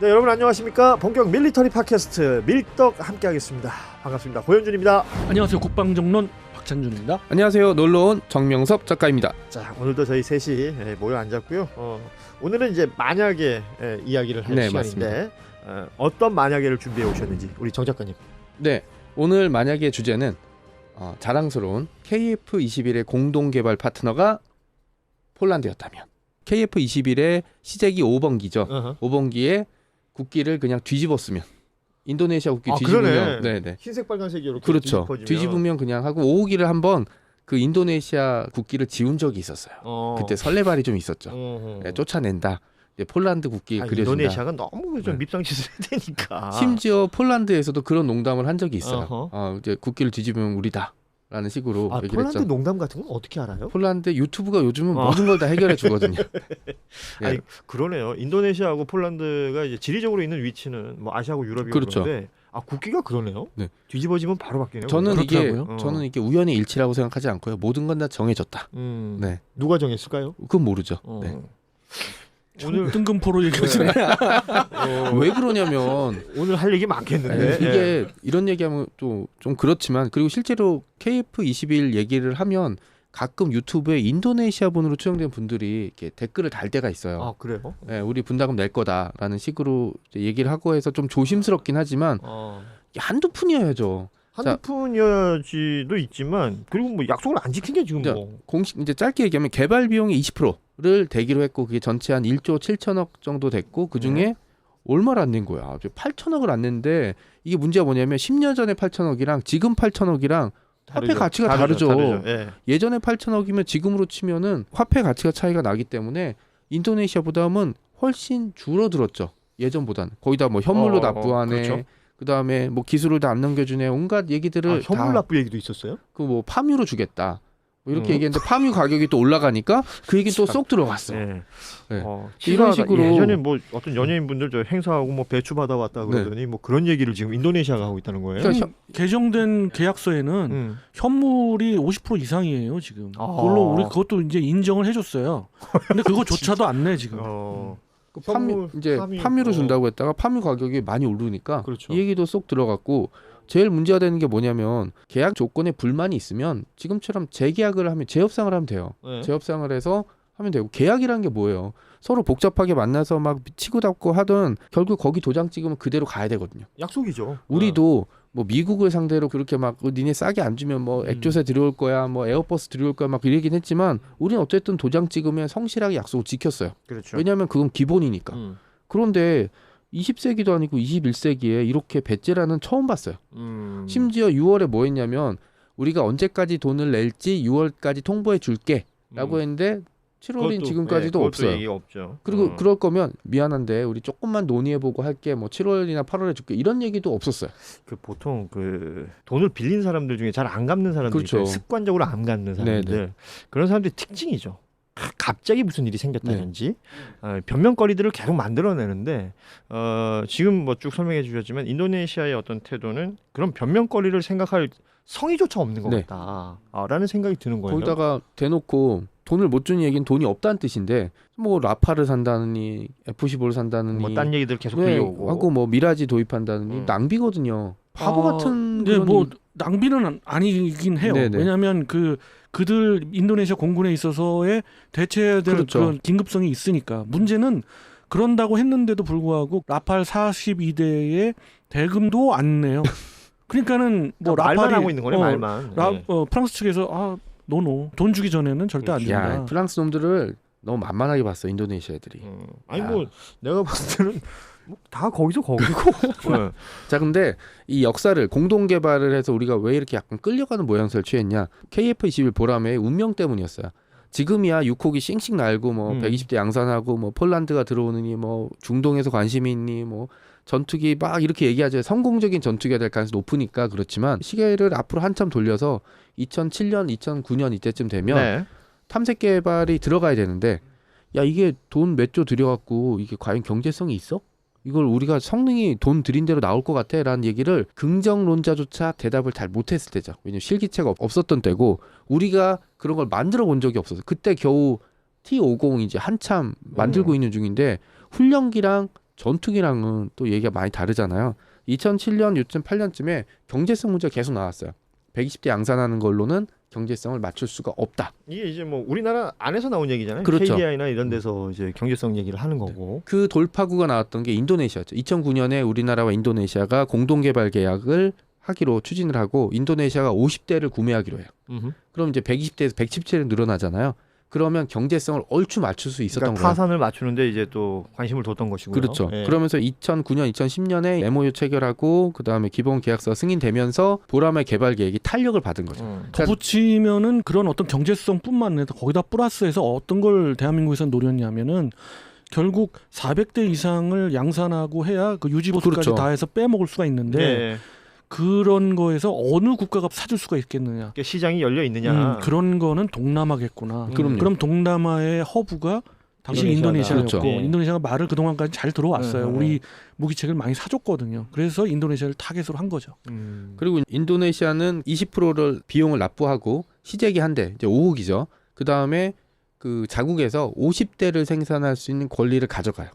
네, 여러분 안녕하십니까? 본격 밀리터리 팟캐스트 밀떡 함께하겠습니다. 반갑습니다. 고현준입니다. 안녕하세요. 국방정론 박찬준입니다. 안녕하세요. 놀러온 정명섭 작가입니다. 자, 오늘도 저희 셋이 모여 앉았고요. 오늘은 이제 만약에 이야기를 할 시간인데 어떤 만약에를 준비해 오셨는지 우리 정 작가님. 네, 오늘 만약의 주제는 자랑스러운 KF-21의 공동개발 파트너가 폴란드였다면 KF-21의 시제기 5번기죠. 5번기에 국기를 그냥 뒤집었으면 인도네시아 국기 뒤집으면 네네. 흰색 빨간색이 이렇게 그렇죠. 뒤집으면 그냥 하고 5호기를 한번 그 인도네시아 국기를 지운 적이 있었어요. 그때 설레발이 좀 있었죠. 네, 쫓아낸다. 이제 폴란드 국기 그려진다. 인도네시아가 너무 좀 밉상짓을 해야 되니까. 심지어 폴란드에서도 그런 농담을 한 적이 있어요. 이제 국기를 뒤집으면 우리다. 라는 식으로 얘기를 폴란드 했죠. 농담 같은 건 어떻게 알아요? 폴란드 유튜브가 요즘은 모든 걸 다 해결해 주거든요. 예. 아니, 그러네요. 인도네시아하고 폴란드가 이제 지리적으로 있는 위치는 뭐 아시아하고 유럽이고 그렇죠. 그런데 국기가 그러네요. 네. 뒤집어지면 바로 바뀌네요. 저는 그렇더라고요. 이게 우연의 일치라고 생각하지 않고요. 모든 건 다 정해졌다. 네. 누가 정했을까요? 그건 모르죠. 네. 오늘 뜬금포로 얘기하시네. 왜 그러냐면 오늘 할 얘기 많겠는데 이게 이런 얘기하면 또 좀 그렇지만 그리고 실제로 KF-21 얘기를 하면 가끔 유튜브에 인도네시아 분으로 추정된 분들이 이렇게 댓글을 달 때가 있어요. 아, 그래요? 네, 우리 분담금 낼 거다라는 식으로 이제 얘기를 하고 해서 좀 조심스럽긴 하지만 한두 푼이어야죠. 한두 푼이어야지도 있지만 그리고 뭐 약속을 안 지킨 게 지금 뭐 공식 이제 짧게 얘기하면 개발 비용의 20%를 대기로 했고 그게 전체 한 1조 7천억 정도 됐고 그 중에 얼마를 안 낸 거야? 8천억을 안 냈는데 이게 문제가 뭐냐면 10년 전에 8천억이랑 지금 8천억이랑 화폐 가치가 다르죠. 예. 예전에 8천억이면 지금으로 치면은 화폐 가치가 차이가 나기 때문에 인도네시아보다는 훨씬 줄어들었죠. 예전보다는 거기다 뭐 현물로 납부하네. 그렇죠. 그다음에 뭐 기술을 다 안 넘겨주네. 온갖 얘기들을 현물 납부 얘기도 있었어요? 그 뭐 파묘로 주겠다. 뭐 이렇게 얘기했는데 파묘 가격이 또 올라가니까 그 얘기 또 쏙 들어갔어. 네. 네. 이런 식으로 예전에 뭐 어떤 연예인분들 저 행사하고 뭐 배추 받아왔다 그러더니 뭐 그런 얘기를 지금 인도네시아가 하고 있다는 거예요. 그러니까 개정된 계약서에는 현물이 50% 이상이에요 지금. 그걸로 우리 그것도 이제 인정을 해줬어요. 근데 그거조차도 안 내 지금. 그 파묘로 준다고 했다가 파묘 가격이 많이 오르니까 그렇죠. 이 얘기도 쏙 들어갔고 제일 문제가 되는 게 뭐냐면 계약 조건에 불만이 있으면 지금처럼 재계약을 하면 재협상을 하면 돼요. 네. 재협상을 해서 하면 되고 계약이라는 게 뭐예요? 서로 복잡하게 만나서 막 치고받고 하던 결국 거기 도장 찍으면 그대로 가야 되거든요. 약속이죠. 우리도 뭐 미국을 상대로 그렇게 막 니네 싸게 안 주면 뭐 액조세 들여올 거야, 뭐 에어버스 들여올 거야 막 이러긴 했지만 우리는 어쨌든 도장 찍으면 성실하게 약속을 지켰어요. 그렇죠. 왜냐하면 그건 기본이니까. 그런데 20세기도 아니고 21세기에 이렇게 배째라는 처음 봤어요. 심지어 6월에 뭐 했냐면 우리가 언제까지 돈을 낼지 6월까지 통보해 줄게 라고 했는데 7월인 지금까지도 없어요. 얘기 없죠. 그리고 그럴 거면 미안한데 우리 조금만 논의해보고 할게 뭐 7월이나 8월에 줄게 이런 얘기도 없었어요. 그 보통 그 돈을 빌린 사람들 중에 잘 안 갚는 사람들 그렇죠. 있어요. 습관적으로 안 갚는 사람들. 네네. 그런 사람들의 특징이죠. 갑자기 무슨 일이 생겼다든지 변명거리들을 계속 만들어내는데 지금 뭐 쭉 설명해 주셨지만 인도네시아의 어떤 태도는 그런 변명거리를 생각할 성의조차 없는 것 같다라는 생각이 드는 거예요. 거기다가 대놓고 돈을 못 주는 얘기는 돈이 없다는 뜻인데 뭐 라파를 산다느니 F-15를 산다느니 뭐 딴 얘기들 계속 들려오고 하고 뭐 미라지 도입한다느니 낭비거든요. 바보 같은 근데 뭐 낭비는 아니긴 해요. 네네. 왜냐하면 그들 인도네시아 공군에 있어서의 대체해야 될 그렇죠. 그런 긴급성이 있으니까. 문제는 그런다고 했는데도 불구하고 라팔 42대의 대금도 안 내요. 그러니까는 뭐 말만 라팔이 하고 있는 거네. 말만. 프랑스 측에서 노 돈 주기 전에는 절대 안 준다. 야, 프랑스 놈들을 너무 만만하게 봤어 인도네시아 애들이. 아니 뭐 내가 봤을 때는 뭐 다 거기서 거기고. 자, 근데 이 역사를 공동 개발을 해서 우리가 왜 이렇게 약간 끌려가는 모양새를 취했냐? KF-21 보람의 운명 때문이었어요. 지금이야 6호기 싱싱 날고 뭐 120대 양산하고 뭐 폴란드가 들어오느니 뭐 중동에서 관심이 있니 뭐 전투기 막 이렇게 얘기하죠. 성공적인 전투기가 될 가능성이 높으니까. 그렇지만 시계를 앞으로 한참 돌려서 2007년, 2009년 이때쯤 되면 탐색 개발이 들어가야 되는데 야 이게 돈 몇 조 들여갖고 이게 과연 경제성이 있어? 이걸 우리가 성능이 돈 들인 대로 나올 것 같아 라는 얘기를 긍정론자조차 대답을 잘 못했을 때죠. 왜냐면 실기체가 없었던 때고 우리가 그런 걸 만들어 본 적이 없어서 그때 겨우 T-50 이제 한참 만들고 있는 중인데 훈련기랑 전투기랑은 또 얘기가 많이 다르잖아요. 2007년, 2008년쯤에 경제성 문제가 계속 나왔어요. 120대 양산하는 걸로는 경제성을 맞출 수가 없다. 이게 이제 뭐 우리나라 안에서 나온 얘기잖아요. 그렇죠. KDI나 이런 데서 이제 경제성 얘기를 하는 거고. 그 돌파구가 나왔던 게 인도네시아죠. 2009년에 우리나라와 인도네시아가 공동개발 계약을 하기로 추진을 하고 인도네시아가 50대를 구매하기로 해요. 그럼 이제 120대에서 117에 늘어나잖아요. 그러면 경제성을 얼추 맞출 수 있었던 그러니까 거예요. 타산을 맞추는데 이제 또 관심을 뒀던 것이고요. 그렇죠. 예. 그러면서 2009년, 2010년에 MOU 체결하고 그다음에 기본 계약서가 승인되면서 보라매 개발 계획이 탄력을 받은 거죠. 덧붙이면은 그런 어떤 경제성뿐만 아니라 거기다 플러스해서 어떤 걸 대한민국에서 노렸냐면은 결국 400대 이상을 양산하고 해야 그 유지보수까지 그렇죠. 다 해서 빼먹을 수가 있는데 예. 그런 거에서 어느 국가가 사줄 수가 있겠느냐. 그러니까 시장이 열려 있느냐. 그런 거는 동남아겠구나. 그럼요. 그럼 동남아의 허브가 당시 인도네시아다. 인도네시아였고 그렇죠. 인도네시아가 말을 그동안까지 잘 들어왔어요. 네. 우리 무기책을 많이 사줬거든요. 그래서 인도네시아를 타겟으로 한 거죠. 그리고 인도네시아는 20%를 비용을 납부하고 시제기 한 대, 이제 5억이죠. 그다음에 그 자국에서 50대를 생산할 수 있는 권리를 가져가요.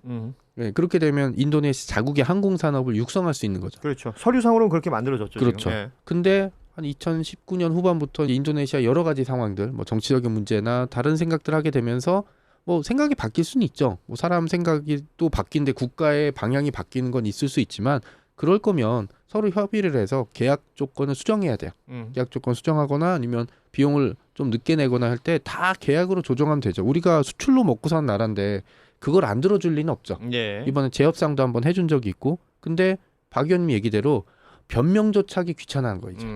네, 그렇게 되면 인도네시아 자국의 항공 산업을 육성할 수 있는 거죠. 그렇죠. 서류상으로는 그렇게 만들어졌죠. 그렇죠. 지금. 예. 근데 한 2019년 후반부터 인도네시아 여러 가지 상황들, 뭐 정치적인 문제나 다른 생각들 하게 되면서 뭐 생각이 바뀔 수는 있죠. 뭐 사람 생각이 또 바뀐데 국가의 방향이 바뀌는 건 있을 수 있지만 그럴 거면 서로 협의를 해서 계약 조건을 수정해야 돼요. 계약 조건 수정하거나 아니면 비용을 좀 늦게 내거나 할 때 다 계약으로 조정하면 되죠. 우리가 수출로 먹고 사는 나라인데 그걸 안 들어줄 리는 없죠. 예. 이번에 재협상도 한번 해준 적이 있고 근데 박 의원님 얘기대로 변명조차 하기 귀찮아한 거죠.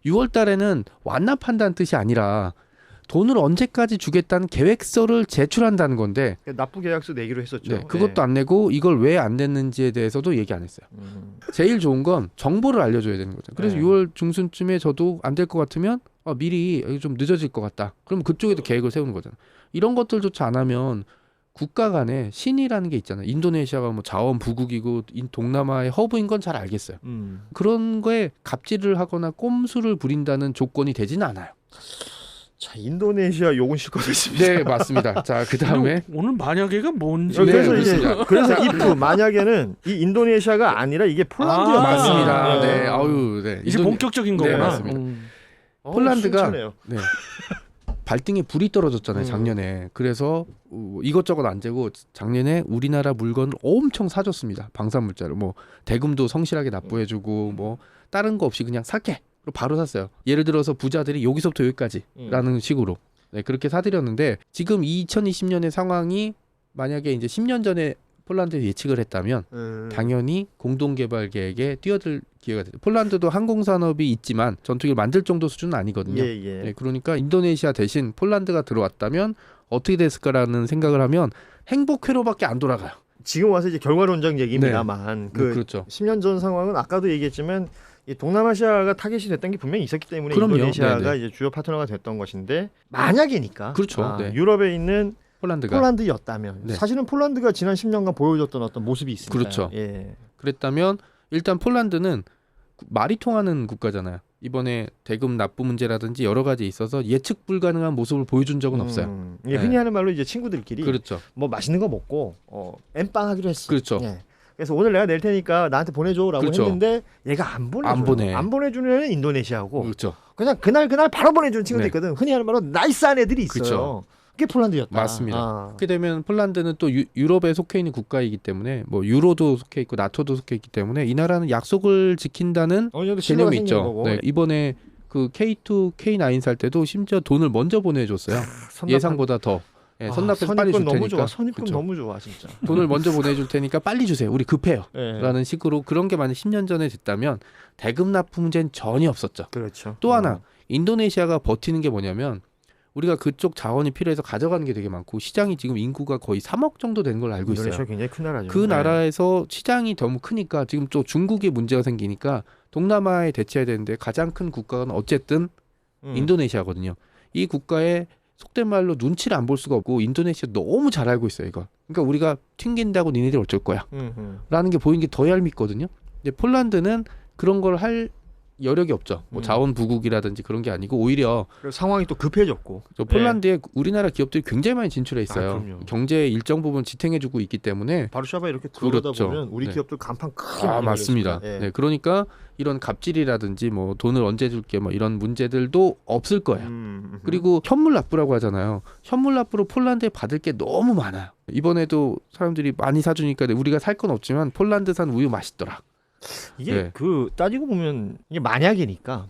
6월 달에는 완납한다는 뜻이 아니라 돈을 언제까지 주겠다는 계획서를 제출한다는 건데 납부 계약서 내기로 했었죠. 네, 그것도 안 내고 이걸 왜 안 냈는지에 대해서도 얘기 안 했어요. 제일 좋은 건 정보를 알려줘야 되는 거죠. 그래서 네. 6월 중순쯤에 저도 안 될 것 같으면 미리 좀 늦어질 것 같다. 그럼 그쪽에도 계획을 세우는 거잖아요. 이런 것들조차 안 하면 국가 간에 신이라는 게 있잖아요. 인도네시아가 뭐 자원 부국이고 동남아의 허브인 건 잘 알겠어요. 그런 거에 갑질을 하거나 꼼수를 부린다는 조건이 되지는 않아요. 자, 인도네시아 욕은 실컷 했습니다. 네, 맞습니다. 자, 그 다음에 오늘 만약에가 뭔지. 네, 그래서 이제 그렇습니다. 그래서 if 만약에는 이 인도네시아가 아니라 이게 폴란드였다. 맞습니다. 예. 네, 아유, 네. 이제 본격적인 네, 거구나. 맞습니다. 폴란드가 폴란드가 네. 발등에 불이 떨어졌잖아요, 작년에. 그래서 이것저것 안 재고 작년에 우리나라 물건을 엄청 사줬습니다. 방산물자를 뭐 대금도 성실하게 납부해주고 뭐 다른 거 없이 그냥 살게. 그리고 바로 샀어요. 예를 들어서 부자들이 여기서부터 여기까지라는 식으로 네, 그렇게 사드렸는데 지금 2020년의 상황이 만약에 이제 10년 전에 폴란드에 예측을 했다면 당연히 공동개발 계획에 뛰어들 기회가 되죠. 폴란드도 항공산업이 있지만 전투기를 만들 정도 수준은 아니거든요. 예. 네, 그러니까 인도네시아 대신 폴란드가 들어왔다면 어떻게 됐을까라는 생각을 하면 행복회로밖에 안 돌아가요. 지금 와서 이제 결과론적 얘기입니다만 그렇죠. 10년 전 상황은 아까도 얘기했지만 이 동남아시아가 타겟이 됐던 게 분명히 있었기 때문에 그럼요. 인도네시아가 네네. 이제 주요 파트너가 됐던 것인데 만약이니까 그렇죠. 네. 유럽에 있는 폴란드가 폴란드였다면 네. 사실은 폴란드가 지난 10년간 보여줬던 어떤 모습이 있습니다. 그렇죠. 예. 그랬다면 일단 폴란드는 말이 통하는 국가잖아요. 이번에 대금 납부 문제라든지 여러 가지 있어서 예측 불가능한 모습을 보여준 적은 없어요. 이게 흔히 하는 말로 이제 친구들끼리 그렇죠. 뭐 맛있는 거 먹고 엠빵 하기로 했어. 그렇죠. 예. 그래서 오늘 내가 낼 테니까 나한테 보내줘라고 그렇죠. 했는데 얘가 안 보내줘요. 안 보내. 안 보내주는 애는 인도네시아고 그렇죠. 그냥 그날 바로 보내주는 친구들 네. 있거든. 흔히 하는 말로 나이스한 애들이 있어요. 그렇죠. 그게 폴란드였다. 맞습니다. 그렇게 되면 폴란드는 또 유럽에 속해 있는 국가이기 때문에 뭐 유로도 속해 있고 나토도 속해 있기 때문에 이 나라는 약속을 지킨다는 어느 정도 신뢰가 개념이 생기는 있죠. 거고. 네, 이번에 그 K2, K9 살 때도 심지어 돈을 먼저 보내줬어요. 예상보다 더. 네, 선납해서 빨리 줄 선입금 너무 테니까. 좋아. 선입금 그쵸. 너무 좋아 진짜. 돈을 먼저 보내줄 테니까 빨리 주세요. 우리 급해요. 예. 라는 식으로 그런 게 만약 10년 전에 됐다면 대금 납부 문제는 전혀 없었죠. 그렇죠. 또 하나 인도네시아가 버티는 게 뭐냐면 우리가 그쪽 자원이 필요해서 가져가는 게 되게 많고 시장이 지금 인구가 거의 3억 정도 되는 걸 알고 있어요. 인도네시아 굉장히 큰 나라죠. 그 나라에서 시장이 너무 크니까 지금 또 중국에 문제가 생기니까 동남아에 대체해야 되는데 가장 큰 국가는 어쨌든 인도네시아거든요. 이 국가에 속된 말로 눈치를 안 볼 수가 없고 인도네시아 너무 잘 알고 있어요 이거. 그러니까 우리가 튕긴다고 니네들 어쩔 거야 라는 게 보이는 게 더 얄밉거든요. 근데 폴란드는 그런 걸 할 여력이 없죠. 뭐 자원 부국이라든지 그런 게 아니고 오히려 상황이 또 급해졌고 저 폴란드에 우리나라 기업들이 굉장히 많이 진출해 있어요. 그럼요. 경제의 일정 부분 지탱해주고 있기 때문에 바르샤바에 이렇게 들어가다 그렇죠. 보면 우리 네. 기업들 간판 크게 맞습니다. 네, 그러니까 이런 갑질이라든지 뭐 돈을 언제 줄게 뭐 이런 문제들도 없을 거예요. 그리고 현물 납부라고 하잖아요. 현물 납부로 폴란드에 받을 게 너무 많아요. 이번에도 사람들이 많이 사주니까 우리가 살 건 없지만 폴란드산 우유 맛있더라. 이게 네. 그 따지고 보면 이게 만약이니까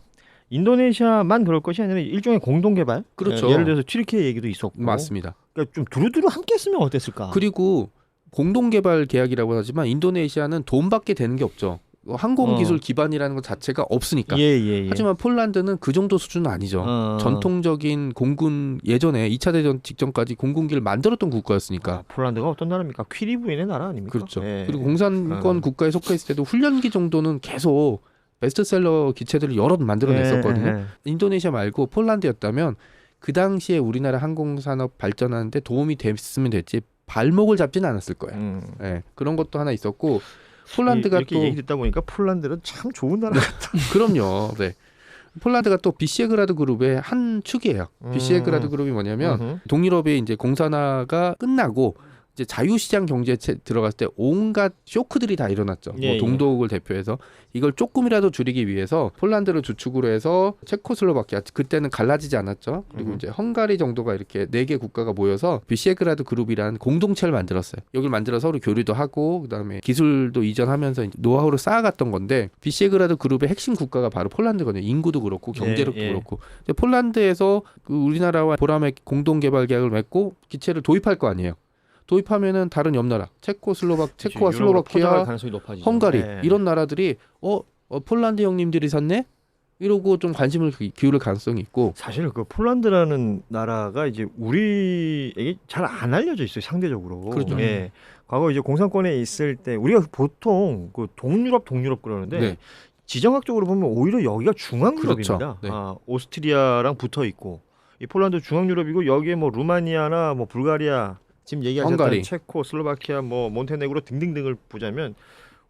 인도네시아만 그럴 것이 아니라 일종의 공동 개발. 그렇죠. 예를 들어서 튀르키예 얘기도 있었고. 맞습니다. 그러니까 좀 두루두루 함께 쓰면 어땠을까? 그리고 공동개발 계약이라고 하지만 인도네시아는 돈밖에 되는 게 없죠. 항공기술 기반이라는 것 자체가 없으니까. 예. 하지만 폴란드는 그 정도 수준은 아니죠. 전통적인 공군 예전에 2차 대전 직전까지 공군기를 만들었던 국가였으니까. 폴란드가 어떤 나라입니까? 퀴리 부인의 나라 아닙니까? 그렇죠. 예. 그리고 공산권 국가에 속해 있을 때도 훈련기 정도는 계속 베스트셀러 기체들을 여러 만들어냈었거든요. 인도네시아 말고 폴란드였다면 그 당시에 우리나라 항공산업 발전하는데 도움이 됐으면 됐지 발목을 잡지는 않았을 거예요. 예, 그런 것도 하나 있었고 폴란드가 이렇게 또 얘기 듣다 보니까 폴란드는 참 좋은 나라 같다. 그럼요. 네. 폴란드가 또 비시에그라드 그룹의 한 축이에요. 비시에그라드 그룹이 뭐냐면 동유럽의 이제 공산화가 끝나고 이제 자유시장 경제에 들어갔을 때 온갖 쇼크들이 다 일어났죠. 예, 뭐 동독을 대표해서 이걸 조금이라도 줄이기 위해서 폴란드를 주축으로 해서 체코슬로바키아 그때는 갈라지지 않았죠. 그리고 이제 헝가리 정도가 이렇게 4개 국가가 모여서 비시에그라드 그룹이라는 공동체를 만들었어요. 여기를 만들어서 서로 교류도 하고 그다음에 기술도 이전하면서 이제 노하우를 쌓아갔던 건데 비시에그라드 그룹의 핵심 국가가 바로 폴란드거든요. 인구도 그렇고 경제력도 그렇고 이제 폴란드에서 그 우리나라와 보람의 공동개발 계약을 맺고 기체를 도입할 거 아니에요. 도입하면은 다른 옆 나라 체코와 슬로바키아, 헝가리 이런 나라들이 폴란드 형님들이 샀네 이러고 좀 관심을 기울일 가능성이 있고 사실 그 폴란드라는 나라가 이제 우리에게 잘 안 알려져 있어요 상대적으로. 그렇죠. 예. 과거 이제 공산권에 있을 때 우리가 보통 그 동유럽 그러는데 네. 지정학적으로 보면 오히려 여기가 중앙유럽입니다. 그렇죠. 네. 오스트리아랑 붙어 있고 이 폴란드 중앙유럽이고 여기에 뭐 루마니아나 뭐 불가리아 지금 얘기하셨던 헝가리. 체코, 슬로바키아, 뭐 몬테네그로 등등등을 보자면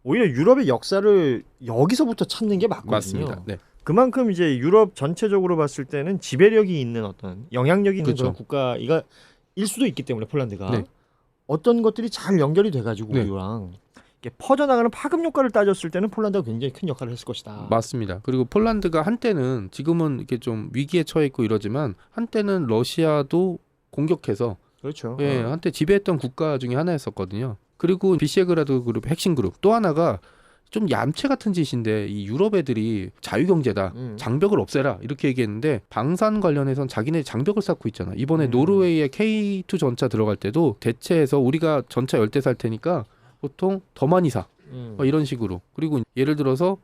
오히려 유럽의 역사를 여기서부터 찾는 게 맞거든요. 맞습니다. 네. 그만큼 이제 유럽 전체적으로 봤을 때는 지배력이 있는 어떤 영향력이 있는 그렇죠. 그런 국가가 일 수도 있기 때문에 폴란드가 네. 어떤 것들이 잘 연결이 돼가지고 네. 우리랑 이렇게 퍼져나가는 파급 효과를 따졌을 때는 폴란드가 굉장히 큰 역할을 했을 것이다. 맞습니다. 그리고 폴란드가 한때는 지금은 이렇게 좀 위기에 처해 있고 이러지만 한때는 러시아도 공격해서 그렇죠. 예, 한때 지배했던 국가 중에 하나였었거든요. 그리고 비시에그라드 그룹 핵심 그룹 또 하나가 좀 얌체 같은 짓인데 이 유럽 애들이 자유경제다 장벽을 없애라 이렇게 얘기했는데 방산 관련해서는 자기네 장벽을 쌓고 있잖아. 이번에 노르웨이의 K2 전차 들어갈 때도 대체해서 우리가 전차 10대 살 테니까 보통 더 많이 사 이런 식으로. 그리고 예를 들어서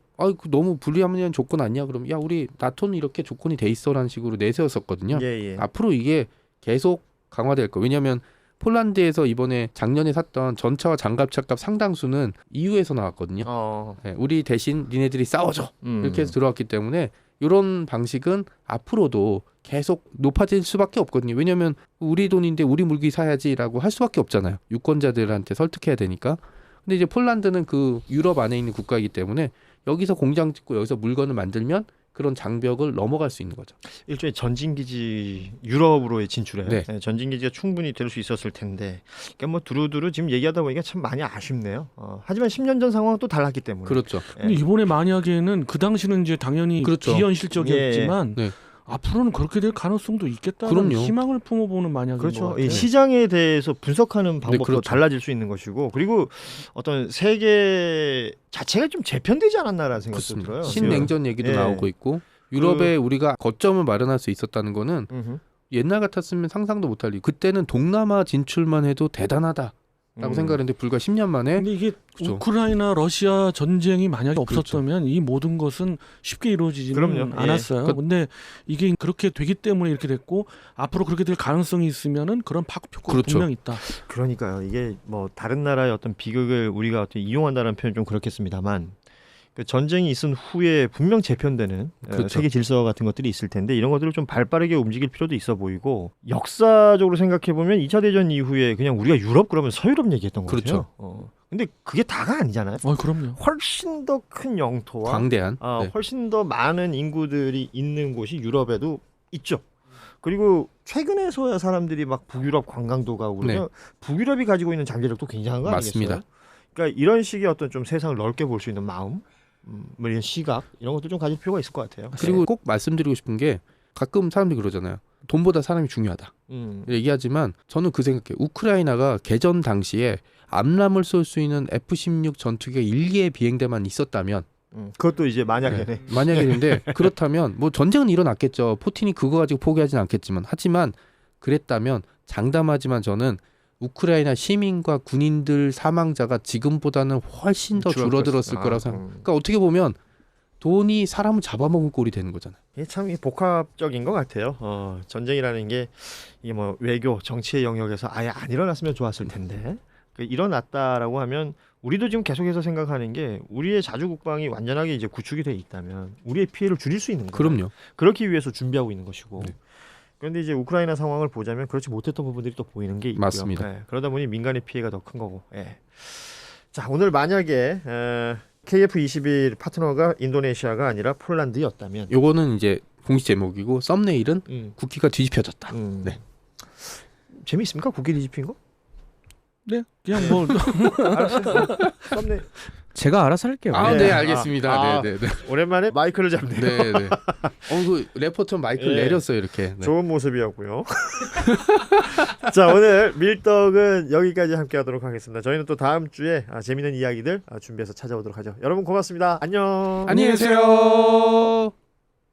너무 불리하면 조건 아니야 그럼 야 우리 나토는 이렇게 조건이 돼 있어라는 식으로 내세웠었거든요. 예. 앞으로 이게 계속 강화될 거. 왜냐하면 폴란드에서 이번에 작년에 샀던 전차와 장갑차 값 상당수는 EU에서 나왔거든요. 네, 우리 대신 니네들이 싸워줘 이렇게 해서 들어왔기 때문에 이런 방식은 앞으로도 계속 높아질 수밖에 없거든요. 왜냐하면 우리 돈인데 우리 물기 사야지라고 할 수밖에 없잖아요. 유권자들한테 설득해야 되니까. 근데 이제 폴란드는 그 유럽 안에 있는 국가이기 때문에 여기서 공장 짓고 여기서 물건을 만들면 그런 장벽을 넘어갈 수 있는 거죠. 일종의 전진기지 유럽으로의 진출에 네. 전진기지가 충분히 될 수 있었을 텐데 그러니까 뭐 두루두루 지금 얘기하다 보니까 참 많이 아쉽네요. 하지만 10년 전 상황은 또 달랐기 때문에 그렇죠. 근데 이번에 만약에는 그 당시는 이제 당연히 그렇죠. 비현실적이었지만 네. 앞으로는 그렇게 될 가능성도 있겠다는 그럼요. 희망을 품어보는 만약인 것 그렇죠. 같아요. 이 시장에 대해서 분석하는 방법도 그렇죠. 달라질 수 있는 것이고 그리고 어떤 세계 자체가 좀 재편되지 않았나라는 생각도 그렇습니다. 들어요. 신냉전 얘기도 예. 나오고 있고 유럽에 우리가 거점을 마련할 수 있었다는 거는 옛날 같았으면 상상도 못할 일. 그때는 동남아 진출만 해도 대단하다라고 생각했는데 불과 10년 만에 근데 이게 그렇죠. 우크라이나 러시아 전쟁이 만약에 없었다면 이 모든 것은 쉽게 이루어지지는 그럼요. 않았어요. 예. 근데 이게 그렇게 되기 때문에 이렇게 됐고 앞으로 그렇게 될 가능성이 있으면은 그런 파급 효과가 그렇죠. 분명 있다. 그러니까요. 이게 뭐 다른 나라의 어떤 비극을 우리가 어떻게 이용한다는 표현 좀 그렇겠습니다만 그 전쟁이 있은 후에 분명 재편되는 그렇죠. 세계 질서 같은 것들이 있을 텐데 이런 것들을 좀 발빠르게 움직일 필요도 있어 보이고 역사적으로 생각해 보면 2차 대전 이후에 그냥 우리가 유럽 그러면 서유럽 얘기했던 그렇죠. 거죠. 근데 그게 다가 아니잖아요. 그럼요. 훨씬 더 큰 영토와 광대한. 네. 훨씬 더 많은 인구들이 있는 곳이 유럽에도 있죠. 그리고 최근에서야 사람들이 막 북유럽 관광도 가고 그러면 북유럽이 가지고 있는 잠재력도 굉장한 거 맞습니다. 아니겠어요? 그러니까 이런 식의 어떤 좀 세상을 넓게 볼 수 있는 마음, 뭐 이런 시각 이런 것도 좀 가질 필요가 있을 것 같아요. 그리고 꼭 말씀드리고 싶은 게 가끔 사람들이 그러잖아요. 돈보다 사람이 중요하다. 얘기하지만 저는 그 생각해요. 우크라이나가 개전 당시에 암람을 쏠 수 있는 F-16 전투기가 1기의 비행대만 있었다면 그것도 이제 만약에네. 만약에인데 그렇다면 뭐 전쟁은 일어났겠죠. 푸틴이 그거 가지고 포기하진 않겠지만 하지만 그랬다면 장담하지만 저는 우크라이나 시민과 군인들 사망자가 지금보다는 훨씬 더 줄어들었을 거라고 생각합니다. 그러니까 어떻게 보면 돈이 사람을 잡아먹은 꼴이 되는 거잖아요. 이게 참 복합적인 것 같아요. 전쟁이라는 게 이게 뭐 외교, 정치의 영역에서 아예 안 일어났으면 좋았을 텐데 일어났다라고 하면 우리도 지금 계속해서 생각하는 게 우리의 자주 국방이 완전하게 이제 구축이 돼 있다면 우리의 피해를 줄일 수 있는 거예요. 그럼요. 그렇기 위해서 준비하고 있는 것이고. 네. 그런데 이제 우크라이나 상황을 보자면 그렇지 못했던 부분들이 또 보이는 게 있고요. 맞습니다. 네, 그러다 보니 민간의 피해가 더 큰 거고. 예. 자, 오늘 만약에 KF-21 파트너가 인도네시아가 아니라 폴란드였다면 요거는 이제 공식 제목이고 썸네일은 국기가 뒤집혀졌다. 네. 재미있습니까? 국기 뒤집힌 거? 네, 그냥 뭐 알았어요. 썸네일. 제가 알아서 할게요. 네, 알겠습니다. 네. 오랜만에 마이크를 잡네요. 네. 그 레포터 마이크를 내렸어요, 이렇게. 네. 좋은 모습이었고요. 자, 오늘 밀떡은 여기까지 함께하도록 하겠습니다. 저희는 또 다음 주에 재미있는 이야기들 준비해서 찾아오도록 하죠. 여러분 고맙습니다. 안녕. 안녕히 계세요.